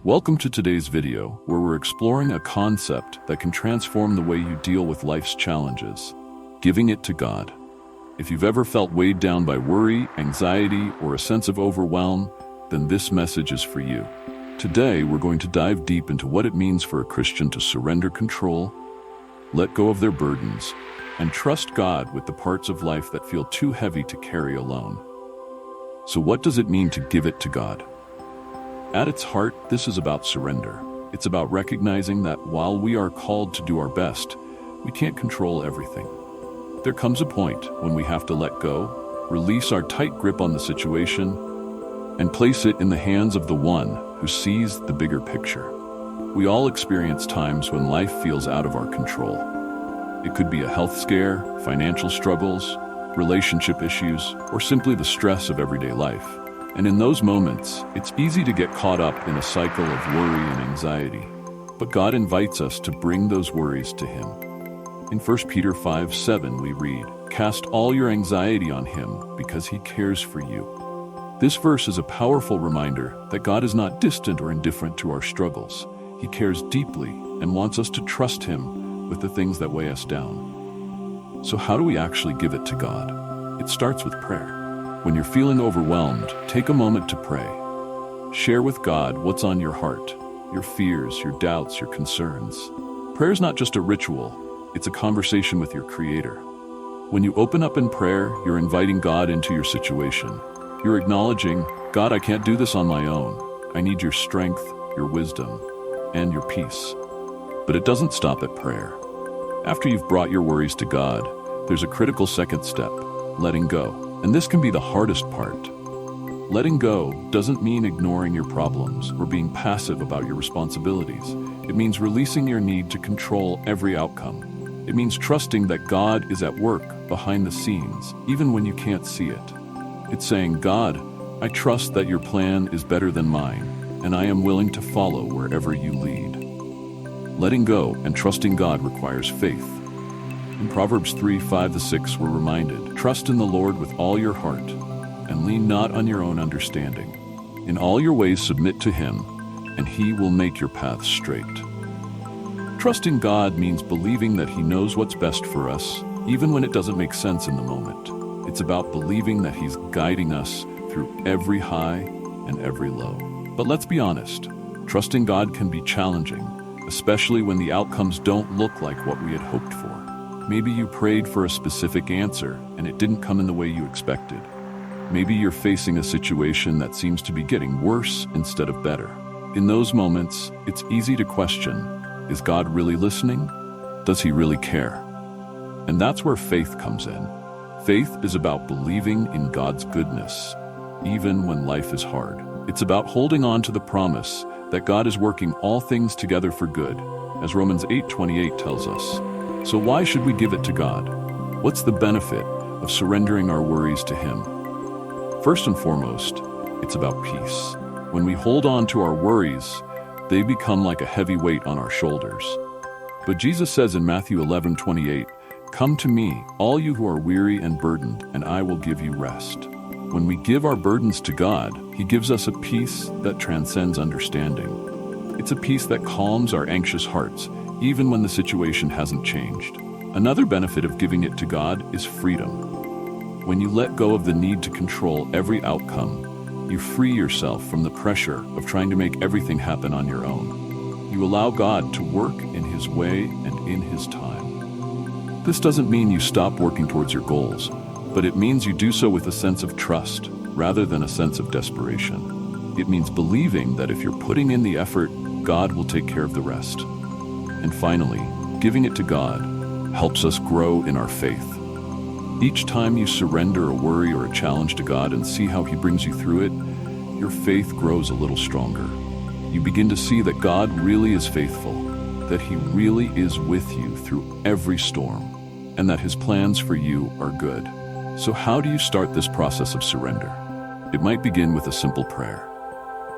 Welcome to today's video, where we're exploring a concept that can transform the way you deal with life's challenges: giving it to God. If you've ever felt weighed down by worry, anxiety, or a sense of overwhelm, then this message is for you. Today, we're going to dive deep into what it means for a Christian to surrender control, let go of their burdens, and trust God with the parts of life that feel too heavy to carry alone. So what does it mean to give it to God? At its heart, this is about surrender. It's about recognizing that while we are called to do our best, we can't control everything. There comes a point when we have to let go, release our tight grip on the situation, and place it in the hands of the one who sees the bigger picture. We all experience times when life feels out of our control. It could be a health scare, financial struggles, relationship issues, or simply the stress of everyday life. And in those moments, it's easy to get caught up in a cycle of worry and anxiety. But God invites us to bring those worries to Him. In 1 Peter 5:7 we read, "Cast all your anxiety on Him because He cares for you." This verse is a powerful reminder that God is not distant or indifferent to our struggles. He cares deeply and wants us to trust Him with the things that weigh us down. So how do we actually give it to God? It starts with prayer. When you're feeling overwhelmed, take a moment to pray. Share with God what's on your heart, your fears, your doubts, your concerns. Prayer is not just a ritual, it's a conversation with your Creator. When you open up in prayer, you're inviting God into your situation. You're acknowledging, "God, I can't do this on my own. I need your strength, your wisdom, and your peace." But it doesn't stop at prayer. After you've brought your worries to God, there's a critical second step: letting go. And this can be the hardest part. Letting go doesn't mean ignoring your problems or being passive about your responsibilities. It means releasing your need to control every outcome. It means trusting that God is at work behind the scenes, even when you can't see it. It's saying, "God, I trust that your plan is better than mine, and I am willing to follow wherever you lead." Letting go and trusting God requires faith. In Proverbs 3:5-6, we're reminded, "Trust in the Lord with all your heart, and lean not on your own understanding. In all your ways submit to Him, and He will make your paths straight." Trusting God means believing that He knows what's best for us, even when it doesn't make sense in the moment. It's about believing that He's guiding us through every high and every low. But let's be honest, trusting God can be challenging, especially when the outcomes don't look like what we had hoped for. Maybe you prayed for a specific answer and it didn't come in the way you expected. Maybe you're facing a situation that seems to be getting worse instead of better. In those moments, it's easy to question, is God really listening? Does He really care? And that's where faith comes in. Faith is about believing in God's goodness, even when life is hard. It's about holding on to the promise that God is working all things together for good, as Romans 8:28 tells us. So why should we give it to God? What's the benefit of surrendering our worries to Him? First and foremost, it's about peace. When we hold on to our worries, they become like a heavy weight on our shoulders. But Jesus says in Matthew 11:28, "Come to me, all you who are weary and burdened, and I will give you rest." When we give our burdens to God, He gives us a peace that transcends understanding. It's a peace that calms our anxious hearts, even when the situation hasn't changed. Another benefit of giving it to God is freedom. When you let go of the need to control every outcome, you free yourself from the pressure of trying to make everything happen on your own. You allow God to work in His way and in His time. This doesn't mean you stop working towards your goals, but it means you do so with a sense of trust rather than a sense of desperation. It means believing that if you're putting in the effort, God will take care of the rest. And finally, giving it to God helps us grow in our faith. Each time you surrender a worry or a challenge to God and see how He brings you through it, your faith grows a little stronger. You begin to see that God really is faithful, that He really is with you through every storm, and that His plans for you are good. So how do you start this process of surrender? It might begin with a simple prayer.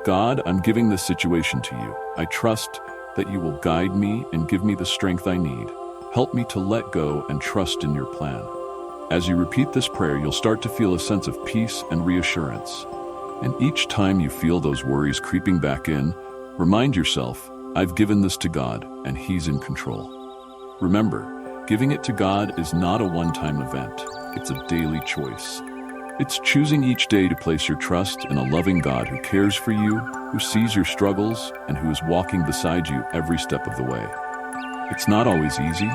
God, I'm giving this situation to you. I trust that you will guide me and give me the strength I need. Help me to let go and trust in your plan. As you repeat this prayer, you'll start to feel a sense of peace and reassurance. And each time you feel those worries creeping back in, Remind yourself, I've given this to God, and He's in control. Remember, giving it to God is not a one-time event. It's a daily choice. It's choosing each day to place your trust in a loving God who cares for you, who sees your struggles, and who is walking beside you every step of the way. It's not always easy,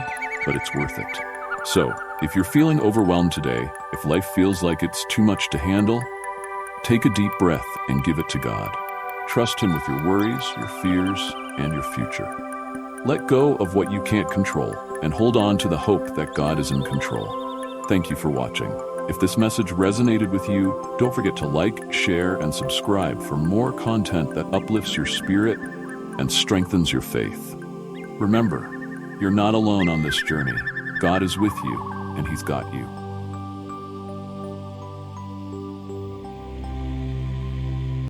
but it's worth it. So, if you're feeling overwhelmed today, if life feels like it's too much to handle, take a deep breath and give it to God. Trust Him with your worries, your fears, and your future. Let go of what you can't control and hold on to the hope that God is in control. Thank you for watching. If this message resonated with you, don't forget to like, share, and subscribe for more content that uplifts your spirit and strengthens your faith. Remember, you're not alone on this journey. God is with you, and He's got you.